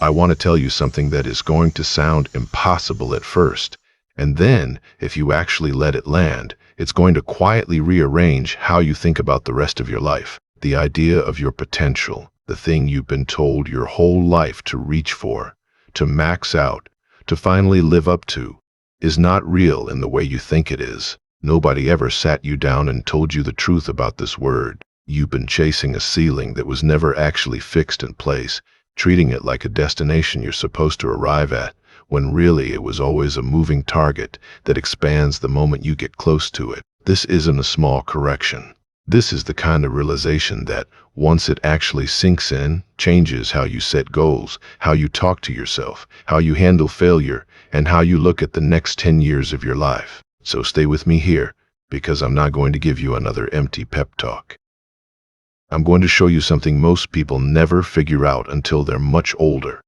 I want to tell you something that is going to sound impossible at first, and then, if you actually let it land, it's going to quietly rearrange how you think about the rest of your life. The idea of your potential, the thing you've been told your whole life to reach for, to max out, to finally live up to, is not real in the way you think it is. Nobody ever sat you down and told you the truth about this word. You've been chasing a ceiling that was never actually fixed in place, treating it like a destination you're supposed to arrive at, when really it was always a moving target that expands the moment you get close to it. This isn't a small correction. This is the kind of realization that, once it actually sinks in, changes how you set goals, how you talk to yourself, how you handle failure, and how you look at the next 10 years of your life. So stay with me here, because I'm not going to give you another empty pep talk. I'm going to show you something most people never figure out until they're much older,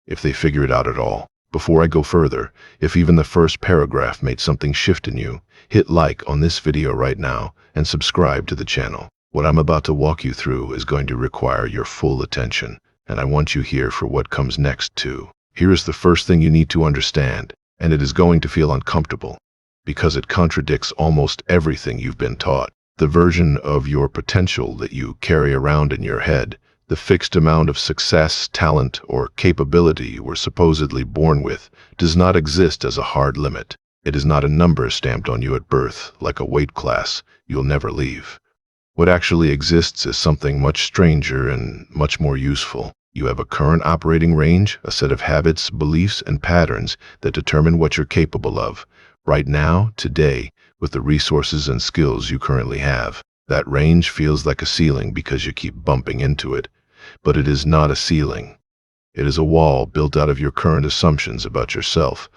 if they figure it out at all. Before I go further, if even the first paragraph made something shift in you, hit like on this video right now and subscribe to the channel. What I'm about to walk you through is going to require your full attention, and I want you here for what comes next too. Here is the first thing you need to understand, and it is going to feel uncomfortable, because it contradicts almost everything you've been taught. The version of your potential that you carry around in your head, the fixed amount of success, talent, or capability you were supposedly born with, does not exist as a hard limit. It is not a number stamped on you at birth, like a weight class you'll never leave. What actually exists is something much stranger and much more useful. You have a current operating range, a set of habits, beliefs, and patterns that determine what you're capable of. Right now, today, with the resources and skills you currently have. That range feels like a ceiling because you keep bumping into it, but it is not a ceiling. It is a wall built out of your current assumptions about yourself,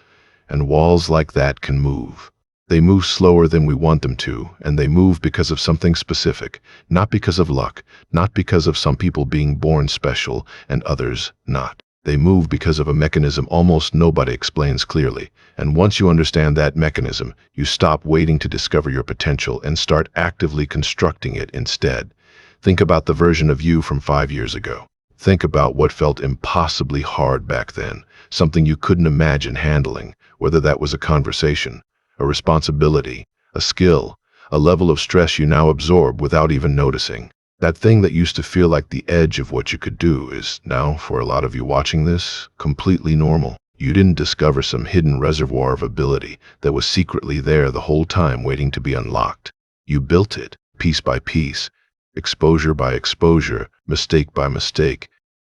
and walls like that can move. They move slower than we want them to, and they move because of something specific, not because of luck, not because of some people being born special and others not. They move because of a mechanism almost nobody explains clearly, and once you understand that mechanism, you stop waiting to discover your potential and start actively constructing it instead. Think about the version of you from 5 years ago. Think about what felt impossibly hard back then, something you couldn't imagine handling, whether that was a conversation, a responsibility, a skill, a level of stress you now absorb without even noticing. That thing that used to feel like the edge of what you could do is now, for a lot of you watching this, completely normal. You didn't discover some hidden reservoir of ability that was secretly there the whole time waiting to be unlocked. You built it, piece by piece, exposure by exposure, mistake by mistake.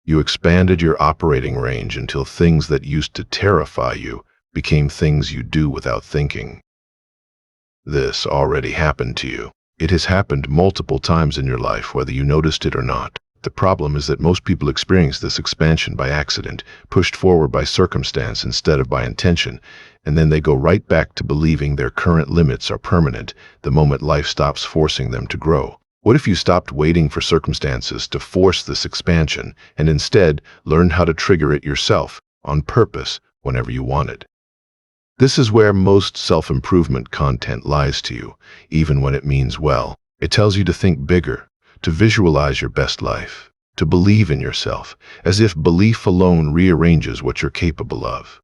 You expanded your operating range until things that used to terrify you became things you do without thinking. This already happened to you. It has happened multiple times in your life, whether you noticed it or not. The problem is that most people experience this expansion by accident, pushed forward by circumstance instead of by intention, and then they go right back to believing their current limits are permanent the moment life stops forcing them to grow. What if you stopped waiting for circumstances to force this expansion and instead learned how to trigger it yourself, on purpose, whenever you wanted? This is where most self-improvement content lies to you, even when it means well. It tells you to think bigger, to visualize your best life, to believe in yourself, as if belief alone rearranges what you're capable of.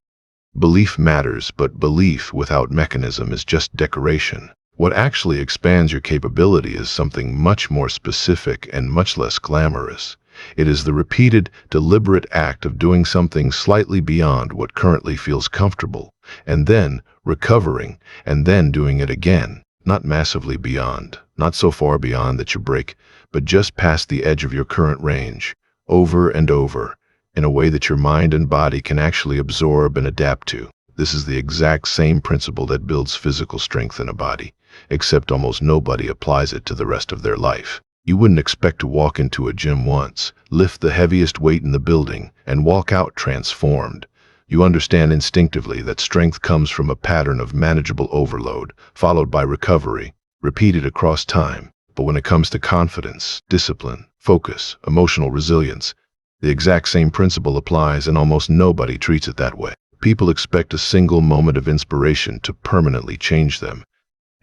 Belief matters, but belief without mechanism is just decoration. What actually expands your capability is something much more specific and much less glamorous. It is the repeated, deliberate act of doing something slightly beyond what currently feels comfortable, and then recovering, and then doing it again. Not massively beyond, not so far beyond that you break, but just past the edge of your current range, over and over, in a way that your mind and body can actually absorb and adapt to. This is the exact same principle that builds physical strength in a body, except almost nobody applies it to the rest of their life. You wouldn't expect to walk into a gym once, lift the heaviest weight in the building, and walk out transformed. You understand instinctively that strength comes from a pattern of manageable overload, followed by recovery, repeated across time. But when it comes to confidence, discipline, focus, emotional resilience, the exact same principle applies, and almost nobody treats it that way. People expect a single moment of inspiration to permanently change them,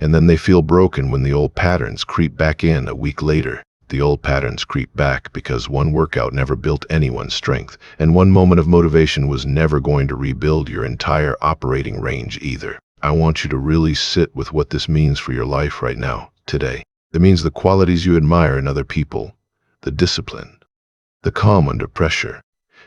and then they feel broken when the old patterns creep back in a week later. The old patterns creep back because one workout never built anyone's strength, and one moment of motivation was never going to rebuild your entire operating range either. I want you to really sit with what this means for your life right now, today. It means the qualities you admire in other people, the discipline, the calm under pressure,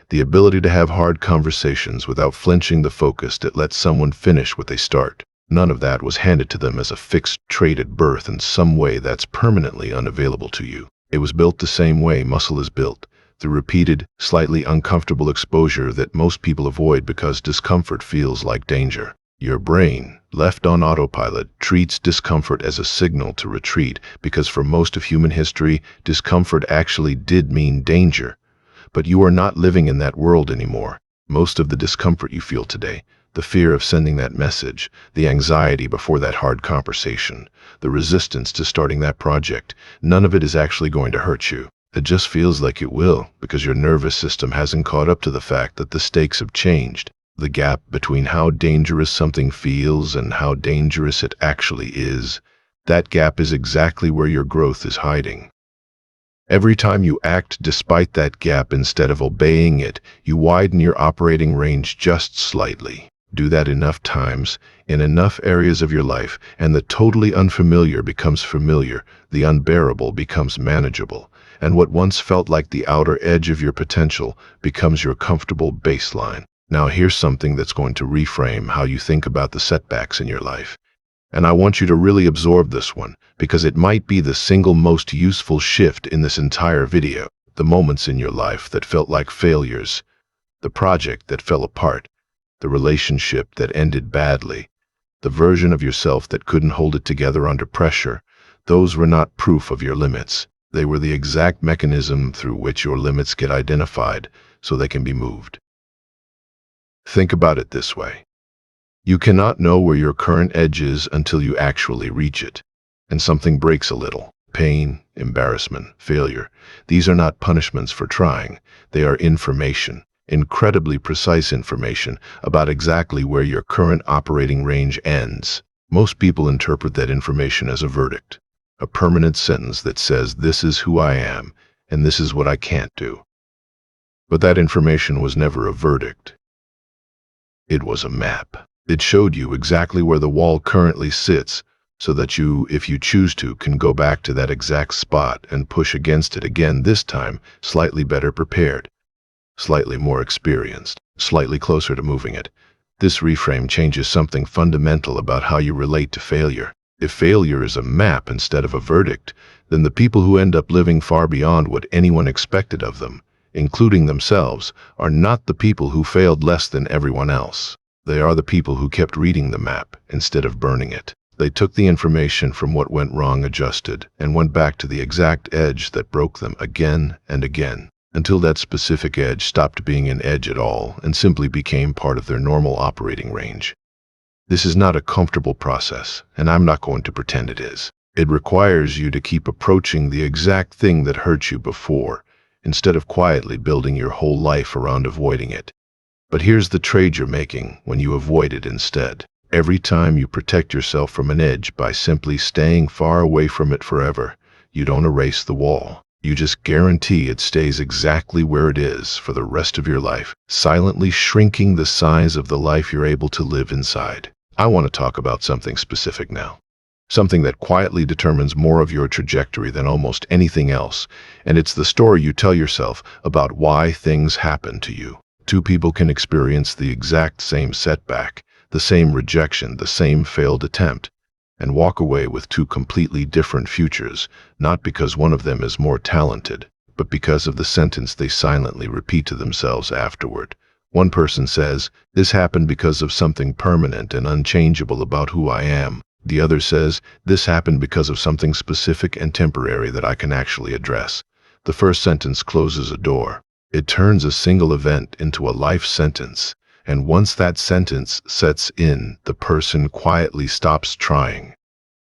the ability to have hard conversations without flinching, the focus that lets someone finish what they start. None of that was handed to them as a fixed trait at birth in some way that's permanently unavailable to you. It was built the same way muscle is built, through repeated, slightly uncomfortable exposure that most people avoid because discomfort feels like danger. Your brain, left on autopilot, treats discomfort as a signal to retreat because for most of human history, discomfort actually did mean danger. But you are not living in that world anymore. Most of the discomfort you feel today, the fear of sending that message, the anxiety before that hard conversation, the resistance to starting that project, none of it is actually going to hurt you. It just feels like it will because your nervous system hasn't caught up to the fact that the stakes have changed. The gap between how dangerous something feels and how dangerous it actually is, that gap is exactly where your growth is hiding. Every time you act despite that gap instead of obeying it, you widen your operating range just slightly. Do that enough times, in enough areas of your life, and the totally unfamiliar becomes familiar, the unbearable becomes manageable, and what once felt like the outer edge of your potential becomes your comfortable baseline. Now here's something that's going to reframe how you think about the setbacks in your life. And I want you to really absorb this one, because it might be the single most useful shift in this entire video. The moments in your life that felt like failures, the project that fell apart, the relationship that ended badly, the version of yourself that couldn't hold it together under pressure, those were not proof of your limits. They were the exact mechanism through which your limits get identified so they can be moved. Think about it this way. You cannot know where your current edge is until you actually reach it, and something breaks a little. Pain, embarrassment, failure. These are not punishments for trying. They are information, incredibly precise information about exactly where your current operating range ends. Most people interpret that information as a verdict, a permanent sentence that says this is who I am and this is what I can't do. But that information was never a verdict. It was a map. It showed you exactly where the wall currently sits so that you, if you choose to, can go back to that exact spot and push against it again, this time slightly better prepared, slightly more experienced, slightly closer to moving it. This reframe changes something fundamental about how you relate to failure. If failure is a map instead of a verdict, then the people who end up living far beyond what anyone expected of them, including themselves, are not the people who failed less than everyone else. They are the people who kept reading the map instead of burning it. They took the information from what went wrong, adjusted, and went back to the exact edge that broke them again and again, until that specific edge stopped being an edge at all and simply became part of their normal operating range. This is not a comfortable process, and I'm not going to pretend it is. It requires you to keep approaching the exact thing that hurt you before, instead of quietly building your whole life around avoiding it. But here's the trade you're making when you avoid it instead. Every time you protect yourself from an edge by simply staying far away from it forever, you don't erase the wall. You just guarantee it stays exactly where it is for the rest of your life, silently shrinking the size of the life you're able to live inside. I want to talk about something specific now. Something that quietly determines more of your trajectory than almost anything else, and it's the story you tell yourself about why things happen to you. Two people can experience the exact same setback, the same rejection, the same failed attempt, and walk away with two completely different futures, not because one of them is more talented, but because of the sentence they silently repeat to themselves afterward. One person says, "This happened because of something permanent and unchangeable about who I am." The other says, "This happened because of something specific and temporary that I can actually address." The first sentence closes a door. It turns a single event into a life sentence, and once that sentence sets in, the person quietly stops trying.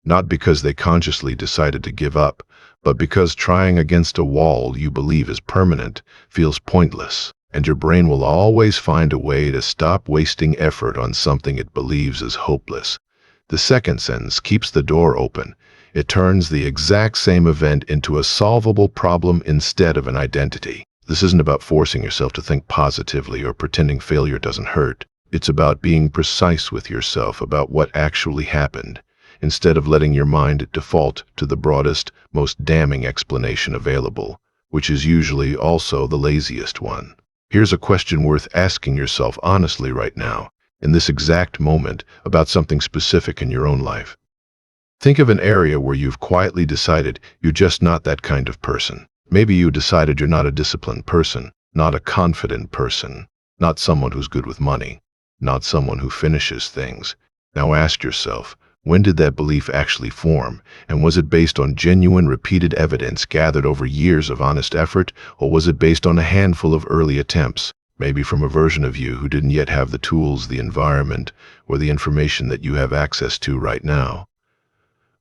Not because they consciously decided to give up, but because trying against a wall you believe is permanent feels pointless, and your brain will always find a way to stop wasting effort on something it believes is hopeless. The second sentence keeps the door open. It turns the exact same event into a solvable problem instead of an identity. This isn't about forcing yourself to think positively or pretending failure doesn't hurt. It's about being precise with yourself about what actually happened, instead of letting your mind default to the broadest, most damning explanation available, which is usually also the laziest one. Here's a question worth asking yourself honestly right now, in this exact moment, about something specific in your own life. Think of an area where you've quietly decided you're just not that kind of person. Maybe you decided you're not a disciplined person, not a confident person, not someone who's good with money, not someone who finishes things. Now ask yourself, when did that belief actually form? And was it based on genuine, repeated evidence gathered over years of honest effort, or was it based on a handful of early attempts, maybe from a version of you who didn't yet have the tools, the environment, or the information that you have access to right now?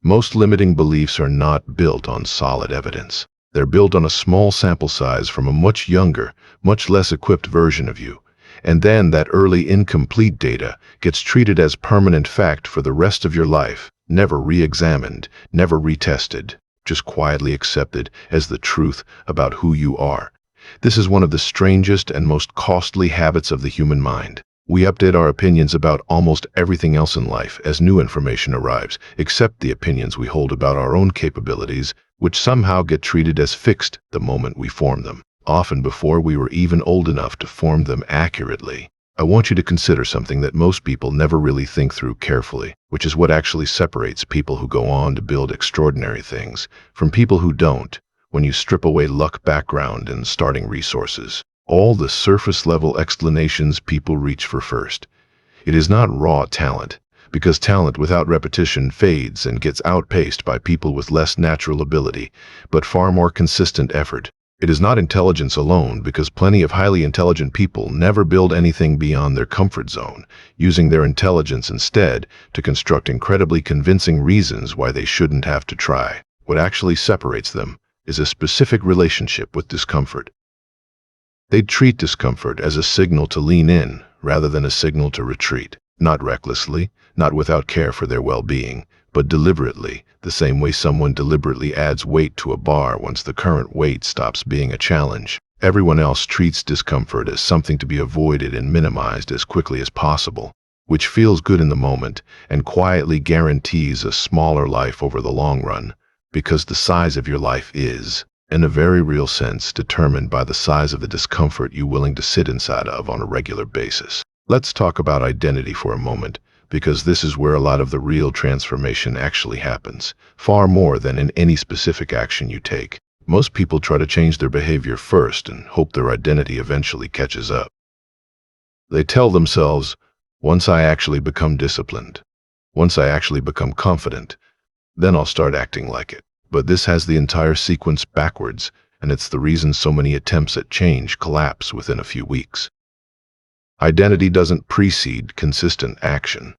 Most limiting beliefs are not built on solid evidence. They're built on a small sample size from a much younger, much less equipped version of you. And then that early incomplete data gets treated as permanent fact for the rest of your life, never re-examined, never retested, just quietly accepted as the truth about who you are. This is one of the strangest and most costly habits of the human mind. We update our opinions about almost everything else in life as new information arrives, except the opinions we hold about our own capabilities, which somehow get treated as fixed the moment we form them, often before we were even old enough to form them accurately. I want you to consider something that most people never really think through carefully, which is what actually separates people who go on to build extraordinary things from people who don't, when you strip away luck, background, and starting resources. All the surface-level explanations people reach for first. It is not raw talent, because talent without repetition fades and gets outpaced by people with less natural ability, but far more consistent effort. It is not intelligence alone, because plenty of highly intelligent people never build anything beyond their comfort zone, using their intelligence instead to construct incredibly convincing reasons why they shouldn't have to try. What actually separates them is a specific relationship with discomfort. They treat discomfort as a signal to lean in rather than a signal to retreat, not recklessly, not without care for their well-being, but deliberately, the same way someone deliberately adds weight to a bar once the current weight stops being a challenge. Everyone else treats discomfort as something to be avoided and minimized as quickly as possible, which feels good in the moment and quietly guarantees a smaller life over the long run, because the size of your life is, in a very real sense, determined by the size of the discomfort you're willing to sit inside of on a regular basis. Let's talk about identity for a moment, because this is where a lot of the real transformation actually happens, far more than in any specific action you take. Most people try to change their behavior first and hope their identity eventually catches up. They tell themselves, once I actually become disciplined, once I actually become confident, then I'll start acting like it. But this has the entire sequence backwards, and it's the reason so many attempts at change collapse within a few weeks. Identity doesn't precede consistent action.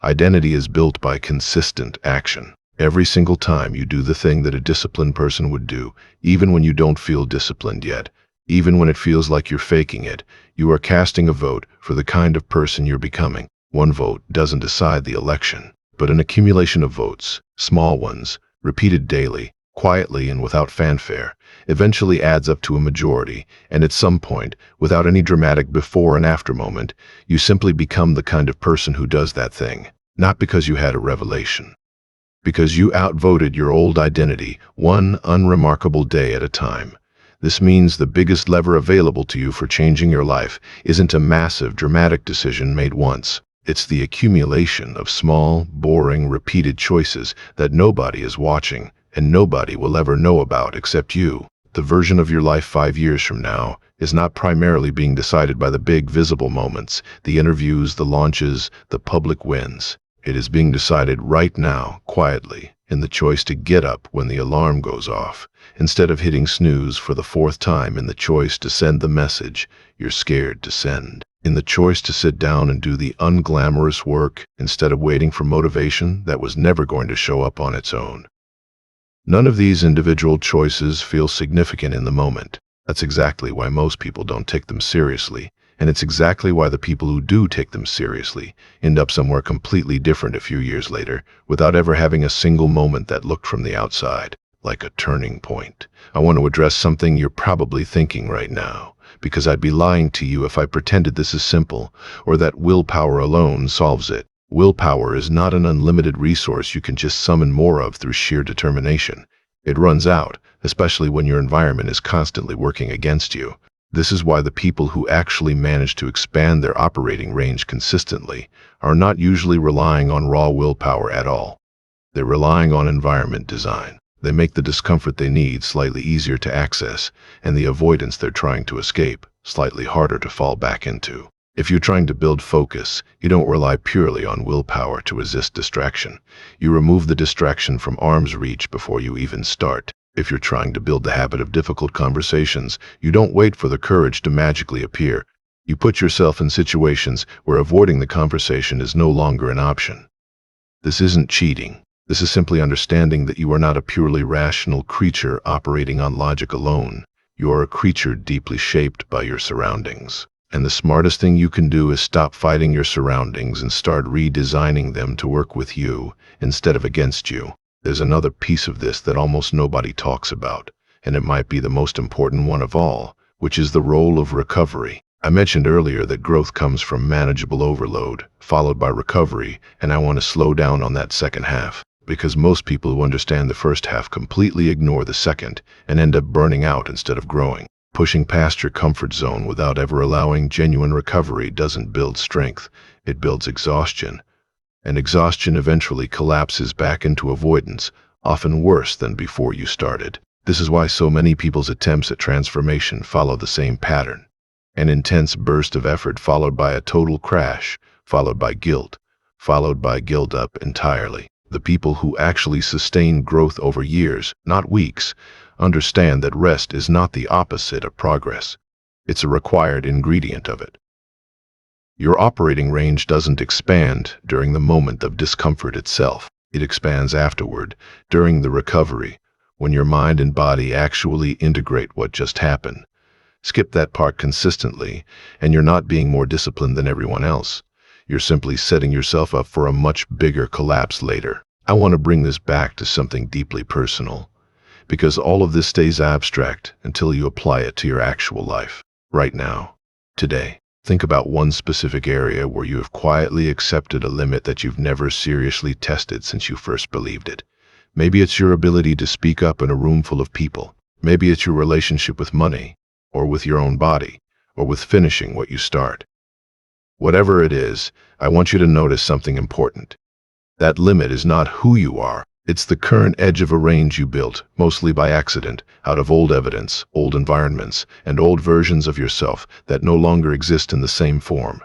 Identity is built by consistent action. Every single time you do the thing that a disciplined person would do, even when you don't feel disciplined yet, even when it feels like you're faking it, you are casting a vote for the kind of person you're becoming. One vote doesn't decide the election, but an accumulation of votes, small ones, repeated daily, quietly and without fanfare, eventually adds up to a majority, and at some point, without any dramatic before and after moment, you simply become the kind of person who does that thing, not because you had a revelation, because you outvoted your old identity one unremarkable day at a time. This means the biggest lever available to you for changing your life isn't a massive, dramatic decision made once. It's the accumulation of small, boring, repeated choices that nobody is watching and nobody will ever know about except you. The version of your life 5 years from now is not primarily being decided by the big visible moments, the interviews, the launches, the public wins. It is being decided right now, quietly, in the choice to get up when the alarm goes off, instead of hitting snooze for the 4th time, in the choice to send the message you're scared to send, in the choice to sit down and do the unglamorous work instead of waiting for motivation that was never going to show up on its own. None of these individual choices feel significant in the moment. That's exactly why most people don't take them seriously, And it's exactly why the people who do take them seriously end up somewhere completely different a few years later, without ever having a single moment that looked from the outside like a turning point. I want to address something you're probably thinking right now, because I'd be lying to you if I pretended this is simple, or that willpower alone solves it. Willpower is not an unlimited resource you can just summon more of through sheer determination. It runs out, especially when your environment is constantly working against you. This is why the people who actually manage to expand their operating range consistently are not usually relying on raw willpower at all. They're relying on environment design. They make the discomfort they need slightly easier to access, and the avoidance they're trying to escape slightly harder to fall back into. If you're trying to build focus, you don't rely purely on willpower to resist distraction. You remove the distraction from arm's reach before you even start. If you're trying to build the habit of difficult conversations, you don't wait for the courage to magically appear. You put yourself in situations where avoiding the conversation is no longer an option. This isn't cheating. This is simply understanding that you are not a purely rational creature operating on logic alone. You are a creature deeply shaped by your surroundings. And the smartest thing you can do is stop fighting your surroundings and start redesigning them to work with you instead of against you. There's another piece of this that almost nobody talks about, and it might be the most important one of all, which is the role of recovery. I mentioned earlier that growth comes from manageable overload, followed by recovery, and I want to slow down on that second half, because most people who understand the first half completely ignore the second and end up burning out instead of growing. Pushing past your comfort zone without ever allowing genuine recovery doesn't build strength, it builds exhaustion. And exhaustion eventually collapses back into avoidance, often worse than before you started. This is why so many people's attempts at transformation follow the same pattern. An intense burst of effort followed by a total crash, followed by guilt up entirely. The people who actually sustain growth over years, not weeks, understand that rest is not the opposite of progress. It's a required ingredient of it. Your operating range doesn't expand during the moment of discomfort itself. It expands afterward, during the recovery, when your mind and body actually integrate what just happened. Skip that part consistently, and you're not being more disciplined than everyone else. You're simply setting yourself up for a much bigger collapse later. I want to bring this back to something deeply personal, because all of this stays abstract until you apply it to your actual life. Right now, today. Think about one specific area where you have quietly accepted a limit that you've never seriously tested since you first believed it. Maybe it's your ability to speak up in a room full of people. Maybe it's your relationship with money, or with your own body, or with finishing what you start. Whatever it is, I want you to notice something important. That limit is not who you are. It's the current edge of a range you built, mostly by accident, out of old evidence, old environments, and old versions of yourself that no longer exist in the same form.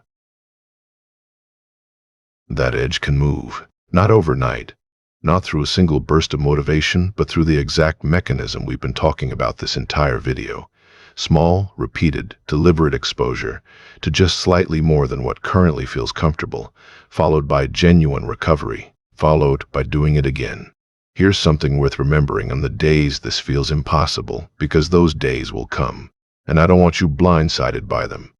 That edge can move, not overnight, not through a single burst of motivation, but through the exact mechanism we've been talking about this entire video. Small, repeated, deliberate exposure to just slightly more than what currently feels comfortable, followed by genuine recovery, followed by doing it again. Here's something worth remembering on the days this feels impossible, because those days will come, and I don't want you blindsided by them.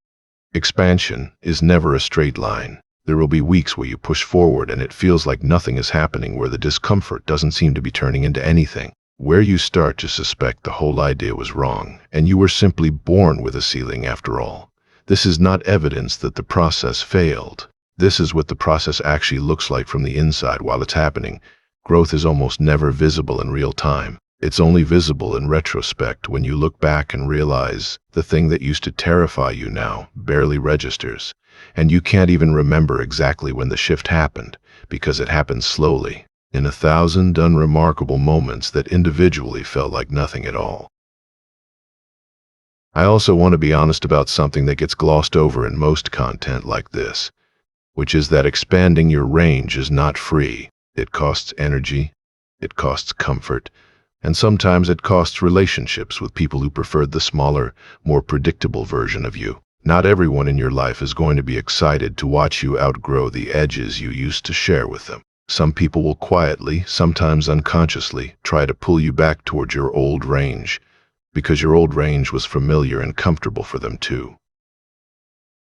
Expansion is never a straight line. There will be weeks where you push forward and it feels like nothing is happening, where the discomfort doesn't seem to be turning into anything, where you start to suspect the whole idea was wrong, and you were simply born with a ceiling after all. This is not evidence that the process failed. This is what the process actually looks like from the inside while it's happening. Growth is almost never visible in real time. It's only visible in retrospect, when you look back and realize the thing that used to terrify you now barely registers. And you can't even remember exactly when the shift happened, because it happened slowly, in 1,000 unremarkable moments that individually felt like nothing at all. I also want to be honest about something that gets glossed over in most content like this, which is that expanding your range is not free. It costs energy, it costs comfort, and sometimes it costs relationships with people who preferred the smaller, more predictable version of you. Not everyone in your life is going to be excited to watch you outgrow the edges you used to share with them. Some people will quietly, sometimes unconsciously, try to pull you back towards your old range, because your old range was familiar and comfortable for them too.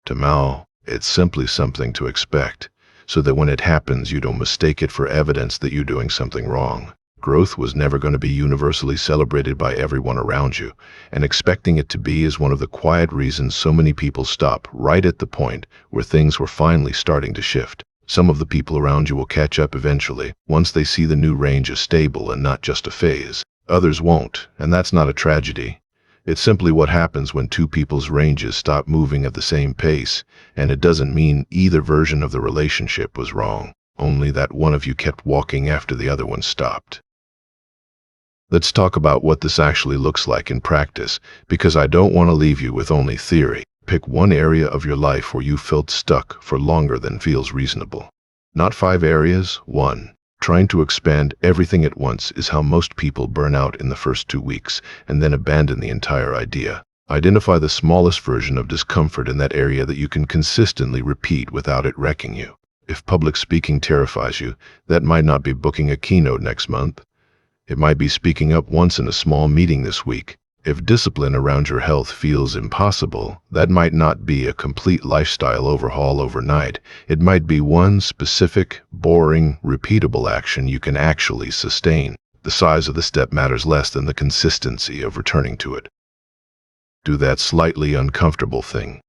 To Mao, it's simply something to expect, so that when it happens, you don't mistake it for evidence that you're doing something wrong. Growth was never going to be universally celebrated by everyone around you, and expecting it to be is one of the quiet reasons so many people stop right at the point where things were finally starting to shift. Some of the people around you will catch up eventually, once they see the new range is stable and not just a phase. Others won't, and that's not a tragedy. It's simply what happens when two people's ranges stop moving at the same pace, and it doesn't mean either version of the relationship was wrong, only that one of you kept walking after the other one stopped. Let's talk about what this actually looks like in practice, because I don't want to leave you with only theory. Pick one area of your life where you felt stuck for longer than feels reasonable. Not 5 areas, 1. Trying to expand everything at once is how most people burn out in the first 2 weeks and then abandon the entire idea. Identify the smallest version of discomfort in that area that you can consistently repeat without it wrecking you. If public speaking terrifies you, that might not be booking a keynote next month. It might be speaking up once in a small meeting this week. If discipline around your health feels impossible, that might not be a complete lifestyle overhaul overnight. It might be one specific, boring, repeatable action you can actually sustain. The size of the step matters less than the consistency of returning to it. Do that slightly uncomfortable thing.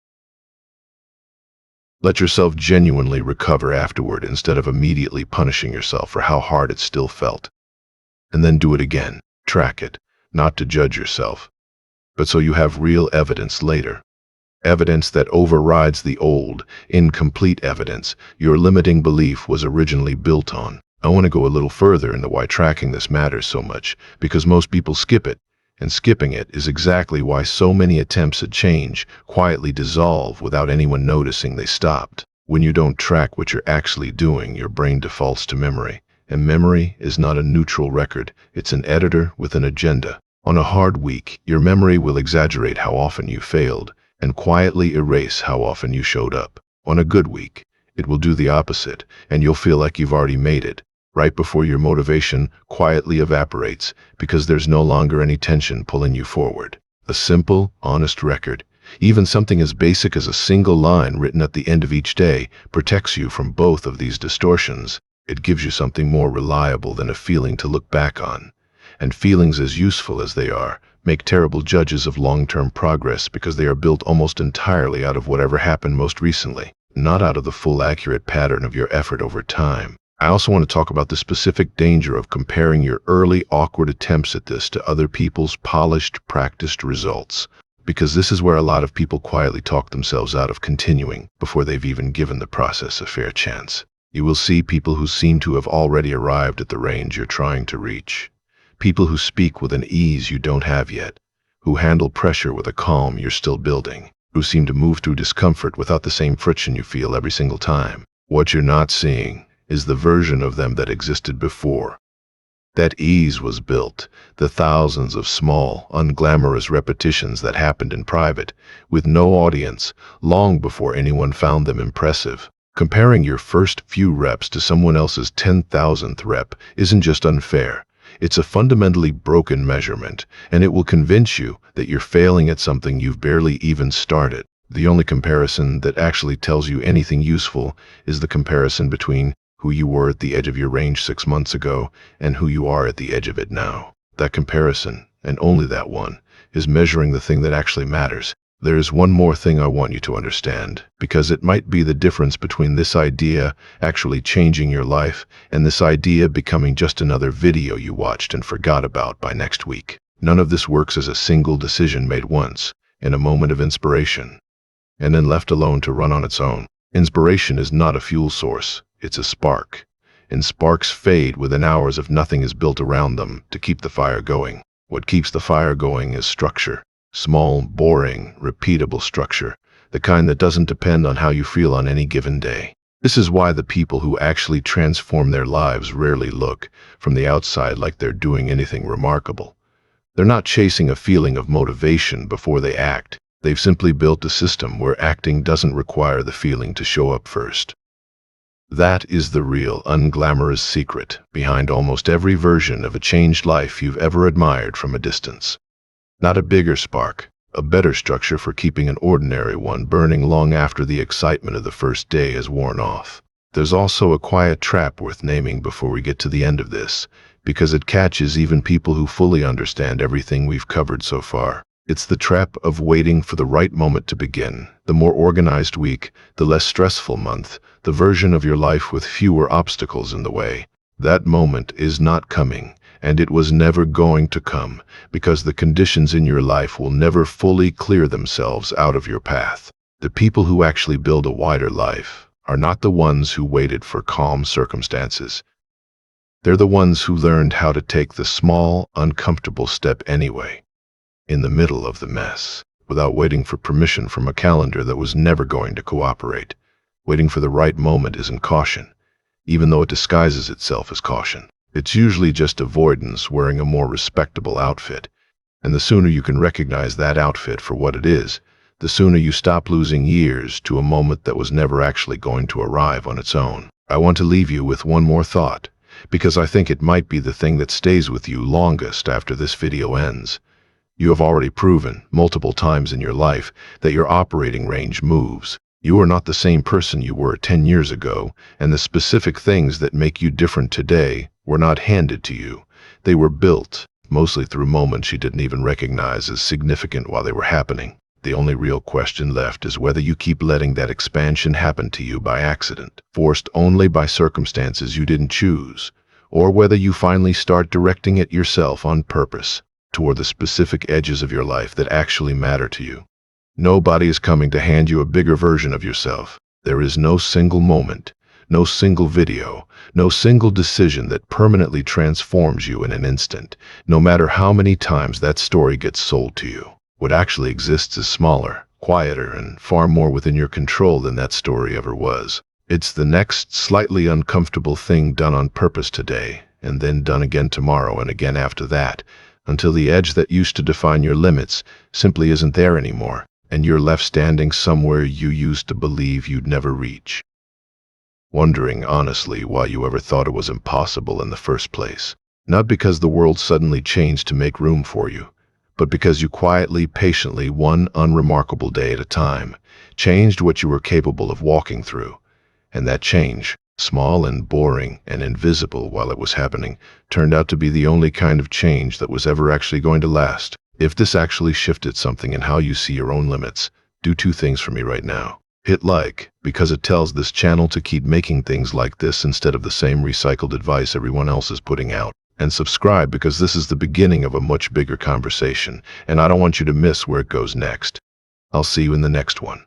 Let yourself genuinely recover afterward instead of immediately punishing yourself for how hard it still felt. And then do it again. Track it. Not to judge yourself, but so you have real evidence later. Evidence that overrides the old, incomplete evidence your limiting belief was originally built on. I want to go a little further into why tracking this matters so much, because most people skip it, and skipping it is exactly why so many attempts at change quietly dissolve without anyone noticing they stopped. When you don't track what you're actually doing, your brain defaults to memory. And memory is not a neutral record, it's an editor with an agenda. On a hard week, your memory will exaggerate how often you failed and quietly erase how often you showed up. On a good week, it will do the opposite, and you'll feel like you've already made it, right before your motivation quietly evaporates because there's no longer any tension pulling you forward. A simple, honest record, even something as basic as a single line written at the end of each day, protects you from both of these distortions. It gives you something more reliable than a feeling to look back on. And feelings, as useful as they are, make terrible judges of long-term progress because they are built almost entirely out of whatever happened most recently, not out of the full accurate pattern of your effort over time. I also want to talk about the specific danger of comparing your early, awkward attempts at this to other people's polished, practiced results, because this is where a lot of people quietly talk themselves out of continuing before they've even given the process a fair chance. You will see people who seem to have already arrived at the range you're trying to reach. People who speak with an ease you don't have yet, who handle pressure with a calm you're still building, who seem to move through discomfort without the same friction you feel every single time. What you're not seeing is the version of them that existed before. That ease was built, the thousands of small, unglamorous repetitions that happened in private, with no audience, long before anyone found them impressive. Comparing your first few reps to someone else's 10,000th rep isn't just unfair, it's a fundamentally broken measurement, and it will convince you that you're failing at something you've barely even started. The only comparison that actually tells you anything useful is the comparison between who you were at the edge of your range 6 months ago and who you are at the edge of it now. That comparison, and only that one, is measuring the thing that actually matters. There is one more thing I want you to understand, because it might be the difference between this idea actually changing your life and this idea becoming just another video you watched and forgot about by next week. None of this works as a single decision made once, in a moment of inspiration, and then left alone to run on its own. Inspiration is not a fuel source, it's a spark, and sparks fade within hours if nothing is built around them to keep the fire going. What keeps the fire going is structure. Small, boring, repeatable structure, the kind that doesn't depend on how you feel on any given day. This is why the people who actually transform their lives rarely look, from the outside, like they're doing anything remarkable. They're not chasing a feeling of motivation before they act. They've simply built a system where acting doesn't require the feeling to show up first. That is the real, unglamorous secret behind almost every version of a changed life you've ever admired from a distance. Not a bigger spark, a better structure for keeping an ordinary one burning long after the excitement of the first day has worn off. There's also a quiet trap worth naming before we get to the end of this, because it catches even people who fully understand everything we've covered so far. It's the trap of waiting for the right moment to begin. The more organized week, the less stressful month, the version of your life with fewer obstacles in the way. That moment is not coming, and it was never going to come, because the conditions in your life will never fully clear themselves out of your path. The people who actually build a wider life are not the ones who waited for calm circumstances. They're the ones who learned how to take the small, uncomfortable step anyway, in the middle of the mess, without waiting for permission from a calendar that was never going to cooperate. Waiting for the right moment isn't caution, even though it disguises itself as caution. It's usually just avoidance wearing a more respectable outfit, and the sooner you can recognize that outfit for what it is, the sooner you stop losing years to a moment that was never actually going to arrive on its own. I want to leave you with one more thought, because I think it might be the thing that stays with you longest after this video ends. You have already proven multiple times in your life that your operating range moves. You are not the same person you were 10 years ago, and the specific things that make you different today were not handed to you. They were built, mostly through moments you didn't even recognize as significant while they were happening. The only real question left is whether you keep letting that expansion happen to you by accident, forced only by circumstances you didn't choose, or whether you finally start directing it yourself on purpose toward the specific edges of your life that actually matter to you. Nobody is coming to hand you a bigger version of yourself. There is no single moment, no single video, no single decision that permanently transforms you in an instant, no matter how many times that story gets sold to you. What actually exists is smaller, quieter, and far more within your control than that story ever was. It's the next slightly uncomfortable thing done on purpose today, and then done again tomorrow and again after that, until the edge that used to define your limits simply isn't there anymore, and you're left standing somewhere you used to believe you'd never reach, wondering honestly why you ever thought it was impossible in the first place. Not because the world suddenly changed to make room for you, but because you quietly, patiently, one unremarkable day at a time, changed what you were capable of walking through. And that change, small and boring and invisible while it was happening, turned out to be the only kind of change that was ever actually going to last. If this actually shifted something in how you see your own limits, do two things for me right now. Hit like, because it tells this channel to keep making things like this instead of the same recycled advice everyone else is putting out. And subscribe, because this is the beginning of a much bigger conversation, and I don't want you to miss where it goes next. I'll see you in the next one.